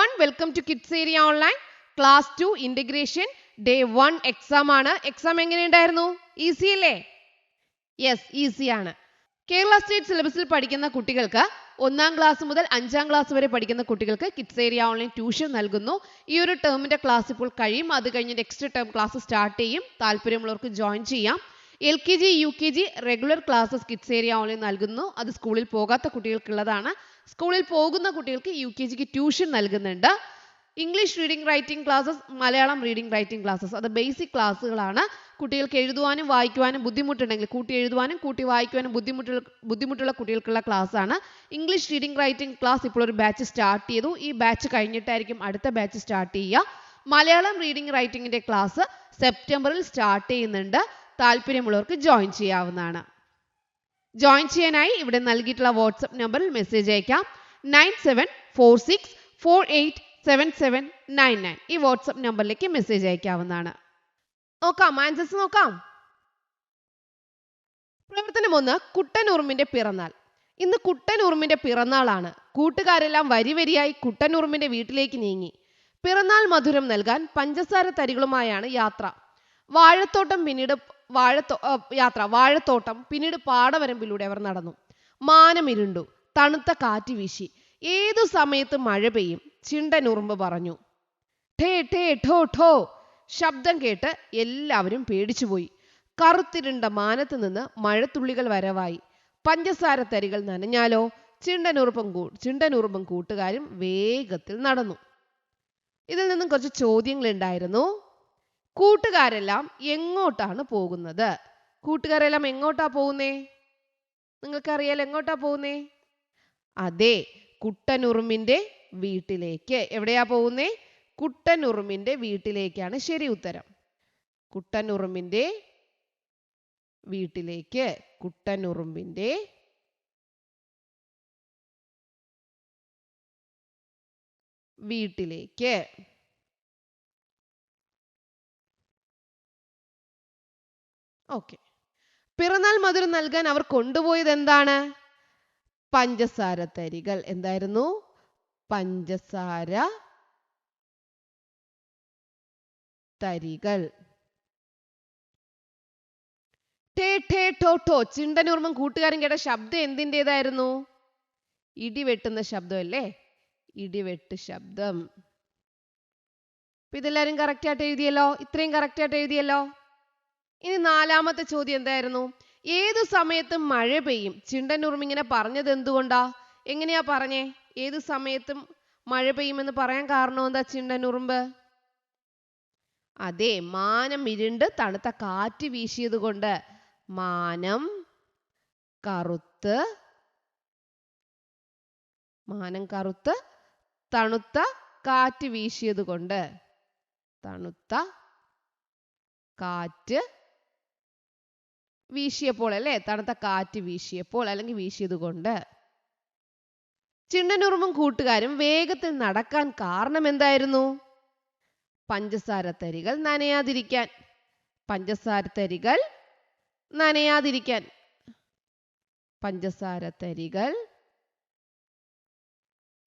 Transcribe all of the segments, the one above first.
everyone, welcome to Kids Area Online Class 2 Integration Day 1 exam ആണ്. Exam എങ്ങനെയുണ്ടായിരുന്നു? Easy അല്ലേ? Yes, easy ആണ്. Kerala state സിലബസിൽ പഠിക്കുന്ന കുട്ടികൾക്ക് 1ാം ക്ലാസ് മുതൽ 5ാം ക്ലാസ് വരെ പഠിക്കുന്ന കുട്ടികൾക്ക് കിഡ്സ് ഏരിയ ഓൺലൈൻ ട്യൂഷൻ നൽകുന്നു. ഈ ഒരു ടേമിന്റെ ക്ലാസ് ഇപ്പോൾ കഴിയും. അത് കഴിഞ്ഞ് നെക്സ്റ്റ് ടേം ക്ലാസ് സ്റ്റാർട്ട് ചെയ്യും. താല്പര്യമുള്ളവർക്ക് ജോയിൻ ചെയ്യാം. LKG UKG regular classes kids area online നൽകുന്നു. അത് സ്കൂളിൽ പോകാത്ത കുട്ടികൾക്കുള്ളതാണ്. സ്കൂളിൽ പോകുന്ന കുട്ടികൾക്ക് UKGക്ക് ട്യൂഷൻ നൽകുന്നുണ്ട്. English reading writing classes, Malayalam reading writing classes, അത് ബേസിക് ക്ലാസ്സുകളാണ്. കുട്ടികൾക്ക് എഴുതുവാനും വായിക്കുവാനും ബുദ്ധിമുട്ടുണ്ടെങ്കിൽ കൂട്ടി എഴുതുവാനും കൂട്ടി വായിക്കുവാനും ബുദ്ധിമുട്ടുള്ള കുട്ടികൾക്കുള്ള ക്ലാസ് ആണ്. ഇംഗ്ലീഷ് റീഡിംഗ് റൈറ്റിംഗ് ക്ലാസ് ഇപ്പോൾ ഒരു ബാച്ച് സ്റ്റാർട്ട് ചെയ്തു. ഈ ബാച്ച് കഴിഞ്ഞിട്ടായിരിക്കും അടുത്ത ബാച്ച് സ്റ്റാർട്ട് ചെയ്യുക. മലയാളം റീഡിംഗ് റൈറ്റിംഗിന്റെ ക്ലാസ് സെപ്റ്റംബറിൽ സ്റ്റാർട്ട് ചെയ്യുന്നുണ്ട്. താല്പര്യമുള്ളവർക്ക് ജോയിൻ ചെയ്യാവുന്നതാണ്. ജോയിൻ ചെയ്യാനായി ഇവിടെ നൽകിയിട്ടുള്ള വാട്സ്ആപ്പ് നമ്പറിൽ മെസ്സേജ് അയക്കാം. 9746487799 ഈ വാട്സ്ആപ്പ് നമ്പറിലേക്ക് മെസ്സേജ് അയക്കാവുന്നതാണ്. നോക്കാം, ആൻസേഴ്സ് നോക്കാം. പ്രവർത്തനം 1, കുട്ടനുറുമ്പിന്റെ പിറന്നാൾ. ഇന്ന് കുട്ടനുറുമ്പിന്റെ പിറന്നാളാണ്. കൂട്ടുകാരെല്ലാം വരിവരിയായി കുട്ടനുറുമ്പിന്റെ വീട്ടിലേക്ക് നീങ്ങി. പിറന്നാൾ മധുരം നൽകാൻ പഞ്ചസാര തരികളുമായാണ് യാത്ര. വാഴത്തോട്ടം പിന്നീട് പാടവരമ്പിലൂടെ അവർ നടന്നു. മാനമിരുണ്ടു, തണുത്ത കാറ്റ് വീശി. ഏതു സമയത്ത് മഴ പെയ്യും, ചിണ്ടനുറുമ്പ് പറഞ്ഞു. ഠേ ഠേ ഠോ ഠോ ശബ്ദം കേട്ട് എല്ലാവരും പേടിച്ചുപോയി. കറുത്തിരുണ്ട മാനത്ത് നിന്ന് മഴത്തുള്ളികൾ വരവായി. പഞ്ചസാര തരികൾ നനഞ്ഞാലോ? ചിണ്ടനുറുമ്പും കൂട്ടുകാരും വേഗത്തിൽ നടന്നു. ഇതിൽ നിന്നും കുറച്ച് ചോദ്യങ്ങൾ ഉണ്ടായിരുന്നു. കൂട്ടുകാരെല്ലാം എങ്ങോട്ടാണ് പോകുന്നത്? കൂട്ടുകാരെല്ലാം എങ്ങോട്ടാ പോകുന്നേ? നിങ്ങൾക്കറിയാലോ എങ്ങോട്ടാ പോകുന്നേ? അതെ, കുട്ടനുറുമ്പിന്റെ വീട്ടിലേക്ക്. എവിടെയാ പോകുന്നേ? കുട്ടനുറുമ്പിന്റെ വീട്ടിലേക്കാണ് ശരി ഉത്തരം. കുട്ടനുറുമ്പിന്റെ വീട്ടിലേക്ക്. കുട്ടനുറുമ്പിന്റെ വീട്ടിലേക്ക്. ഓക്കെ. പിറന്നാൾ മധുരം നൽകാൻ അവർ കൊണ്ടുപോയത് എന്താണ്? പഞ്ചസാര തരികൾ. എന്തായിരുന്നു? പഞ്ചസാര തരികൾ. ടേ ടേ ടോ ടോ ചിണ്ടനുറുമ്പും കൂട്ടുകാരും കേട്ട ശബ്ദം എന്തിൻ്റെതായിരുന്നു? ഇടിവെട്ടുന്ന ശബ്ദം അല്ലേ? ഇടിവെട്ട് ശബ്ദം. അപ്പൊ ഇതെല്ലാരും കറക്റ്റ് ആയിട്ട് എഴുതിയല്ലോ. ഇത്രയും കറക്റ്റ് ആയിട്ട് എഴുതിയല്ലോ. ഇനി 4ാമത്തെ ചോദ്യം എന്തായിരുന്നു? ഏതു സമയത്തും മഴ പെയ്യും. ചിണ്ടനുറുമ്പ് ഇങ്ങനെ പറഞ്ഞത് എന്തുകൊണ്ടാ? എങ്ങനെയാ പറഞ്ഞേ? ഏതു സമയത്തും മഴ പെയ്യുമെന്ന് പറയാൻ കാരണം എന്താ? ചിണ്ടനുറുമ്പ് അതെ, മാനം ഇരുണ്ട് തണുത്ത കാറ്റ് വീശിയത് കൊണ്ട്. മാനം കറുത്ത് തണുത്ത കാറ്റ് വീശിയത് കൊണ്ട്. തണുത്ത കാറ്റ് വീശിയപ്പോൾ അല്ലേ? തണുത്ത കാറ്റ് വീശിയപ്പോൾ അല്ലെങ്കിൽ വീശിയത് കൊണ്ട്. ചിണ്ടനുറുമ്പും കൂട്ടുകാരും വേഗത്തിൽ നടക്കാൻ കാരണം എന്തായിരുന്നു? പഞ്ചസാര തരികൾ നനയാതിരിക്കാൻ. പഞ്ചസാര തരികൾ നനയാതിരിക്കാൻ. പഞ്ചസാര തരികൾ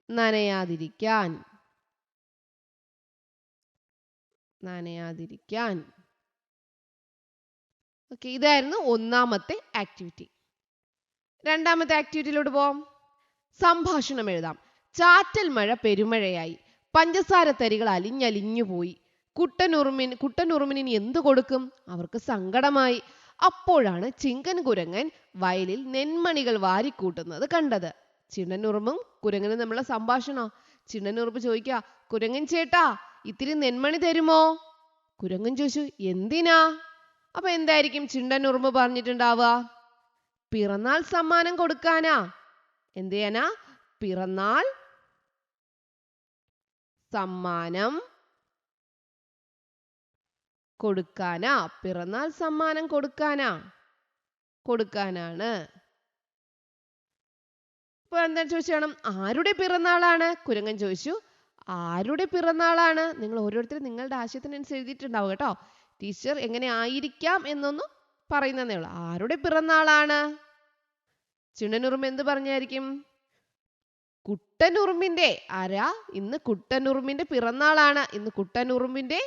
നനയാതിരിക്കാൻ. നനയാതിരിക്കാൻ. ഓക്കെ, ഇതായിരുന്നു 1ാമത്തെ ആക്ടിവിറ്റി. 2ാമത്തെ ആക്ടിവിറ്റിയിലോട്ട് പോവാം. സംഭാഷണം എഴുതാം. ചാറ്റൽ മഴ പെരുമഴയായി. പഞ്ചസാര തരികൾ അലിഞ്ഞലിഞ്ഞു പോയി. കുട്ടനുറുമ്പിന് ഇനി എന്തു കൊടുക്കും? അവർക്ക് സങ്കടമായി. അപ്പോഴാണ് ചിങ്കൻ കുരങ്ങൻ വയലിൽ നെന്മണികൾ വാരിക്കൂട്ടുന്നത് കണ്ടത്. ചിണ്ടനുറുമ്പും കുരങ്ങനും തമ്മിലുള്ള സംഭാഷണം. ചിണ്ടനുറുമ്പ് ചോദിക്കുക, കുരങ്ങൻ ചേട്ടാ, ഇത്തിരി നെന്മണി തരുമോ? കുരങ്ങൻ ചോദിച്ചു, എന്തിനാ? അപ്പൊ എന്തായിരിക്കും ചിണ്ടനുറുമ്പ് പറഞ്ഞിട്ടുണ്ടാവുക? പിറന്നാൾ സമ്മാനം കൊടുക്കാനാ. എന്ത് ചെയ്യാനാ? പിറന്നാൾ സമ്മാനം കൊടുക്കാനാ. പിറന്നാൾ സമ്മാനം കൊടുക്കാനാണ്. അപ്പൊ എന്താ ചോദിച്ചാണ്? ആരുടെ പിറന്നാളാണ്? കുരങ്ങൻ ചോദിച്ചു, ആരുടെ പിറന്നാളാണ്? നിങ്ങൾ ഓരോരുത്തരും നിങ്ങളുടെ ആശയത്തിനനുസരിച്ച് എഴുതിയിട്ടുണ്ടാവും കേട്ടോ. ടീച്ചർ എങ്ങനെ ആയിരിക്കാം എന്നൊന്നും പറയുന്നതേ ഉള്ളൂ. ആരുടെ പിറന്നാളാണ്? ചിണ്ടനുറുമ്പ് എന്ത് പറഞ്ഞായിരിക്കും? കുട്ടനുറുമ്പിന്റെ ആരാ? ഇന്ന് കുട്ടനുറുമ്പിന്റെ പിറന്നാളാണ്. ഇന്ന് കുട്ടനുറുമ്പിന്റെ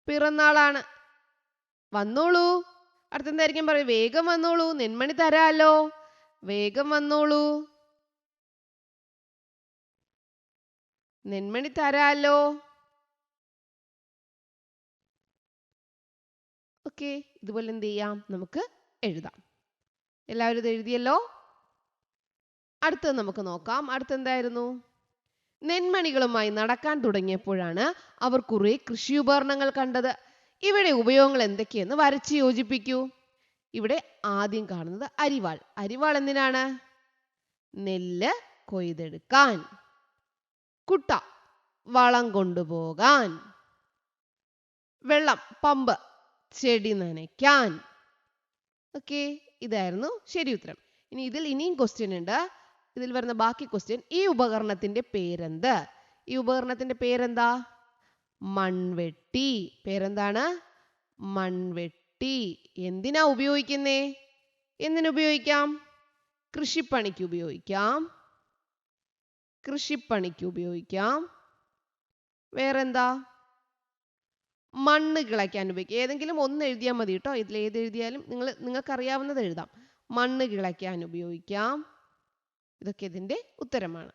പിറന്നാളാണ്. വന്നോളൂ. അടുത്തെന്തായിരിക്കും പറയും? വേഗം വന്നോളൂ, നെന്മണി തരാലോ. വേഗം വന്നോളൂ, നെന്മണി തരാലോ. ഓക്കെ, ഇതുപോലെ എന്ത് ചെയ്യാം? നമുക്ക് എഴുതാം. എല്ലാവരും ഇത് എഴുതിയല്ലോ. അടുത്തത് നമുക്ക് നോക്കാം. അടുത്തെന്തായിരുന്നു? നെന്മണികളുമായി നടക്കാൻ തുടങ്ങിയപ്പോഴാണ് അവർ കുറെ കൃഷി ഉപകരണങ്ങൾ കണ്ടത്. ഇവിടെ ഉപയോഗങ്ങൾ എന്തൊക്കെയെന്ന് വരച്ച് യോജിപ്പിക്കൂ. ഇവിടെ ആദ്യം കാണുന്നത് അരിവാൾ. അരിവാൾ എന്തിനാണ്? നെല്ല് കൊയ്തെടുക്കാൻ. കുട്ട, വളം കൊണ്ടുപോകാൻ. വെള്ളം, പമ്പ്, ചെടി നനയ്ക്കാൻ. ഓക്കെ, ഇതായിരുന്നു ശരി ഉത്തരം. ഇനി ഇതിൽ ഇനിയും ക്വസ്റ്റ്യൻ ഉണ്ട്. ഇതിൽ വരുന്ന ബാക്കി ക്വസ്റ്റ്യൻ, ഈ ഉപകരണത്തിന്റെ പേരെന്ത്? ഈ ഉപകരണത്തിന്റെ പേരെന്താ? മൺവെട്ടി. പേരെന്താണ്? മൺവെട്ടി. എന്തിനാ ഉപയോഗിക്കുന്നേ? എന്തിനുപയോഗിക്കാം? കൃഷിപ്പണിക്ക് ഉപയോഗിക്കാം. കൃഷിപ്പണിക്ക് ഉപയോഗിക്കാം. വേറെന്താ? മണ്ണ് കിളയ്ക്കാൻ ഉപയോഗിക്കാം. ഏതെങ്കിലും ഒന്ന് എഴുതിയാൽ മതി കേട്ടോ. ഇതിൽ ഏത് എഴുതിയാലും നിങ്ങൾക്ക് അറിയാവുന്നത് എഴുതാം. മണ്ണ് കിളയ്ക്കാൻ ഉപയോഗിക്കാം. ഇതൊക്കെ ഇതിന്റെ ഉത്തരമാണ്.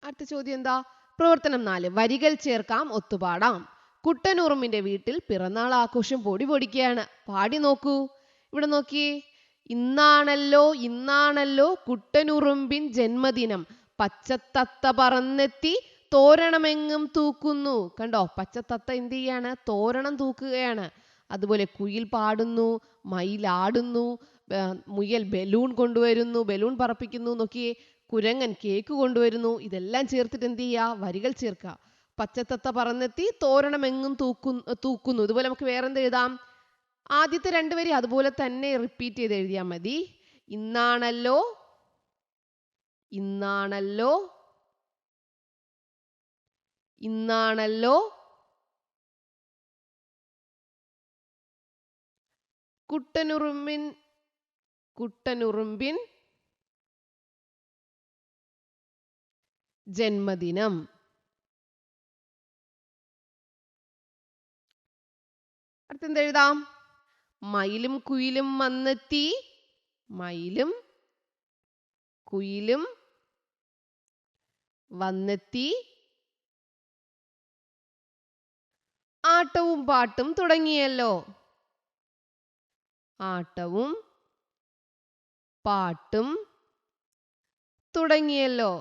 അടുത്ത ചോദ്യം എന്താ? പ്രവർത്തനം 4. വരികൾ ചേർക്കാം, ഒത്തുപാടാം. കുട്ടനുറുമ്പിന്റെ വീട്ടിൽ പിറന്നാൾ ആഘോഷം പൊടി പൊടിക്കുകയാണ്. പാടി നോക്കൂ. ഇവിടെ നോക്കിയേ. ഇന്നാണല്ലോ ഇന്നാണല്ലോ കുട്ടനുറുമ്പിൻ ജന്മദിനം. പച്ചത്തത്ത പറന്നെത്തി തോരണമെങ്ങും തൂക്കുന്നു. കണ്ടോ? പച്ചത്തത്ത എന്ത് ചെയ്യാണ്? തോരണം തൂക്കുകയാണ്. അതുപോലെ കുയിൽ പാടുന്നു, മയിലാടുന്നു, മുയൽ ബലൂൺ കൊണ്ടുവരുന്നു, ബലൂൺ പറപ്പിക്കുന്നു. നോക്കിയേ, കുരങ്ങൻ കേക്ക് കൊണ്ടുവരുന്നു. ഇതെല്ലാം ചേർത്തിട്ട് എന്ത് ചെയ്യുക? വരികൾ ചേർക്കുക. പച്ചത്തത്ത പറന്നെത്തി തോരണമെങ്ങും തൂക്കുന്നു. ഇതുപോലെ നമുക്ക് വേറെന്ത് എഴുതാം? ആദ്യത്തെ 2 വരി അതുപോലെ തന്നെ റിപ്പീറ്റ് ചെയ്ത് എഴുതിയാൽ മതി. ഇന്നാണല്ലോ ഇന്നാണല്ലോ ഇന്നാണല്ലോ കുട്ടനുറുമ്പിൻ ജന്മദിനം. അടുത്തെന്തെഴുതാം? മയിലും കുയിലും വന്നെത്തി. മയിലും കുയിലും വന്നെത്തി ആട്ടവും പാട്ടും തുടങ്ങിയല്ലോ. ആട്ടവും പാട്ടും തുടങ്ങിയല്ലോ.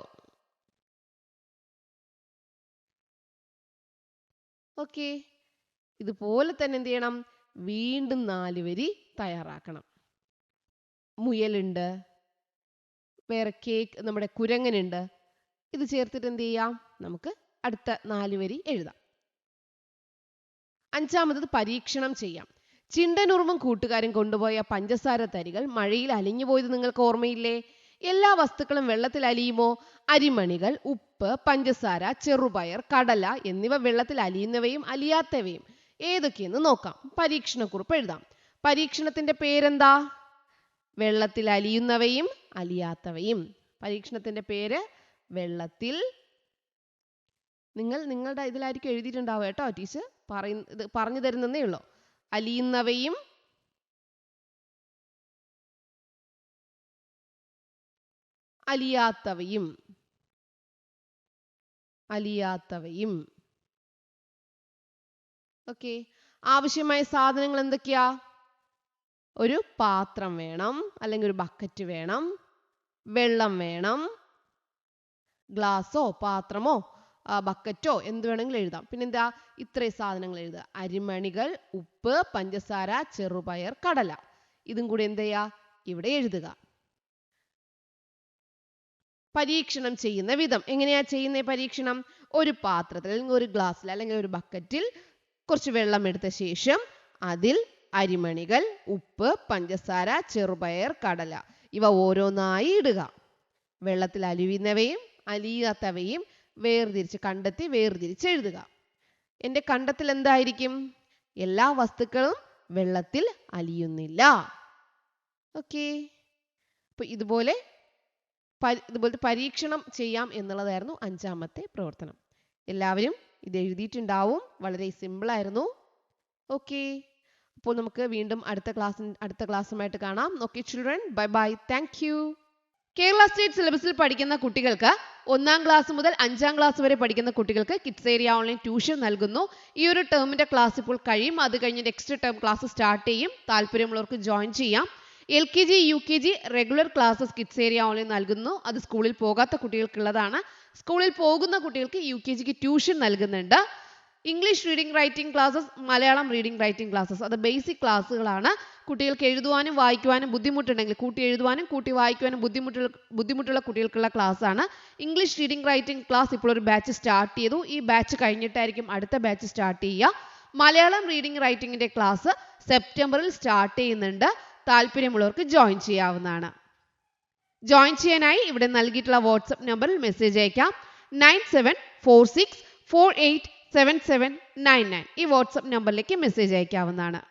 ഓക്കെ, ഇതുപോലെ തന്നെ എന്ത് ചെയ്യണം? വീണ്ടും 4 വരി തയ്യാറാക്കണം. മുയലുണ്ട്, വേറെ കേക്ക്, നമ്മുടെ കുരങ്ങനുണ്ട്. ഇത് ചേർത്തിട്ട് എന്ത് ചെയ്യാം? നമുക്ക് അടുത്ത 4 വരി എഴുതാം. 5-മത് പരീക്ഷണം ചെയ്യാം. ചിണ്ടനുറുമ്പും കൂട്ടുകാരും കൊണ്ടുപോയ പഞ്ചസാര തരികൾ മഴയിൽ അലിഞ്ഞു പോയത് നിങ്ങൾക്ക് ഓർമ്മയില്ലേ? എല്ലാ വസ്തുക്കളും വെള്ളത്തിൽ അലിയുമോ? അരിമണികൾ, ഉപ്പ്, പഞ്ചസാര, ചെറുപയർ, കടല എന്നിവ വെള്ളത്തിൽ അലിയുന്നവയും അലിയാത്തവയും ഏതൊക്കെയെന്ന് നോക്കാം. പരീക്ഷണക്കുറിപ്പ് എഴുതാം. പരീക്ഷണത്തിന്റെ പേരെന്താ? വെള്ളത്തിൽ അലിയുന്നവയും അലിയാത്തവയും. പരീക്ഷണത്തിന്റെ പേര് വെള്ളത്തിൽ, നിങ്ങളുടെ ഇതിലായിരിക്കും എഴുതിയിട്ടുണ്ടാവുക കേട്ടോ. ടീച്ചർ പറഞ്ഞു തരുന്നേ ഉള്ളൂ. അലിയുന്നവയും അലിയാത്തവയും. ഓക്കെ, ആവശ്യമായ സാധനങ്ങൾ എന്തൊക്കെയാ? ഒരു പാത്രം വേണം, അല്ലെങ്കിൽ ഒരു ബക്കറ്റ് വേണം, വെള്ളം വേണം, ഗ്ലാസോ പാത്രമോ ബക്കറ്റോ എന്ത് വേണമെങ്കിലും എഴുതാം. പിന്നെന്താ? ഇത്രയും സാധനങ്ങൾ എഴുതുക. അരിമണികൾ, ഉപ്പ്, പഞ്ചസാര, ചെറുപയർ, കടല. ഇതും കൂടി എന്ത് ചെയ്യാ? ഇവിടെ എഴുതുക. പരീക്ഷണം ചെയ്യുന്ന വിധം എങ്ങനെയാ ചെയ്യുന്ന പരീക്ഷണം? ഒരു പാത്രത്തിൽ അല്ലെങ്കിൽ ഒരു ഗ്ലാസ്സിൽ അല്ലെങ്കിൽ ഒരു ബക്കറ്റിൽ കുറച്ച് വെള്ളം എടുത്ത ശേഷം അതിൽ അരിമണികൾ, ഉപ്പ്, പഞ്ചസാര, ചെറുപയർ, കടല ഇവ ഓരോന്നായി ഇടുക. വെള്ളത്തിൽ അലിയുന്നവയും അലിയാത്തവയും കണ്ടെത്തി വേർതിരിച്ച് എഴുതുക. എൻ്റെ കണ്ടെത്തൽ എന്തായിരിക്കും? എല്ലാ വസ്തുക്കളും വെള്ളത്തിൽ അലിയുന്നില്ല. ഓക്കെ, അപ്പോൾ ഇതുപോലത്തെ പരീക്ഷണം ചെയ്യാം എന്നുള്ളതായിരുന്നു 5ാമത്തെ പ്രവർത്തനം. എല്ലാവരും ഇത് എഴുതിയിട്ടുണ്ടാവും. വളരെ സിമ്പിൾ ആയിരുന്നു. ഓക്കെ, അപ്പോൾ നമുക്ക് വീണ്ടും അടുത്ത ക്ലാസ്സുമായിട്ട് കാണാം. Okay children, bye bye, thank you. Kerala state സിലബസിൽ പഠിക്കുന്ന കുട്ടികൾക്ക് 1ാം ക്ലാസ് മുതൽ 5ാം ക്ലാസ് വരെ പഠിക്കുന്ന കുട്ടികൾക്ക് കിഡ്സ് ഏരിയ ഓൺലൈൻ ട്യൂഷൻ നൽകുന്നു. ഈ ഒരു ടേമിന്റെ ക്ലാസ് ഇപ്പോൾ കഴിയും. അത് കഴിഞ്ഞ് നെക്സ്റ്റ് ടേം ക്ലാസ് സ്റ്റാർട്ട് ചെയ്യും. താല്പര്യമുള്ളവർക്ക് ജോയിൻ ചെയ്യാം. LKG UKG regular classes kids area online നൽകുന്നു. അത് സ്കൂളിൽ പോകാത്ത കുട്ടികൾക്കുള്ളതാണ്. സ്കൂളിൽ പോകുന്ന കുട്ടികൾക്ക് UKGക്ക് ട്യൂഷൻ നൽകുന്നുണ്ട്. English reading writing classes, Malayalam reading writing classes, അത് ബേസിക് ക്ലാസ്സുകളാണ്. കുട്ടികൾക്ക് എഴുതുവാനും വായിക്കുവാനും ബുദ്ധിമുട്ടുണ്ടെങ്കിൽ, കൂട്ടി എഴുതുവാനും കൂട്ടി വായിക്കുവാനും ബുദ്ധിമുട്ടുള്ള കുട്ടികൾക്കുള്ള ക്ലാസ് ആണ്. ഇംഗ്ലീഷ് റീഡിംഗ് റൈറ്റിംഗ് ക്ലാസ് ഇപ്പോൾ ഒരു ബാച്ച് സ്റ്റാർട്ട് ചെയ്തു. ഈ ബാച്ച് കഴിഞ്ഞിട്ടായിരിക്കും അടുത്ത ബാച്ച് സ്റ്റാർട്ട് ചെയ്യുക. മലയാളം റീഡിംഗ് റൈറ്റിംഗിന്റെ ക്ലാസ് സെപ്റ്റംബറിൽ സ്റ്റാർട്ട് ചെയ്യുന്നുണ്ട്. താല്പര്യമുള്ളവർക്ക് ജോയിൻ ചെയ്യാവുന്നതാണ്. ജോയിൻ ചെയ്യാനായി ഇവിടെ നൽകിയിട്ടുള്ള വാട്സ്ആപ്പ് നമ്പറിൽ മെസ്സേജ് അയക്കാം. 9746487799 ഈ വാട്സ്ആപ്പ് നമ്പറിലേക്ക് മെസ്സേജ് അയക്കാവുന്നതാണ്.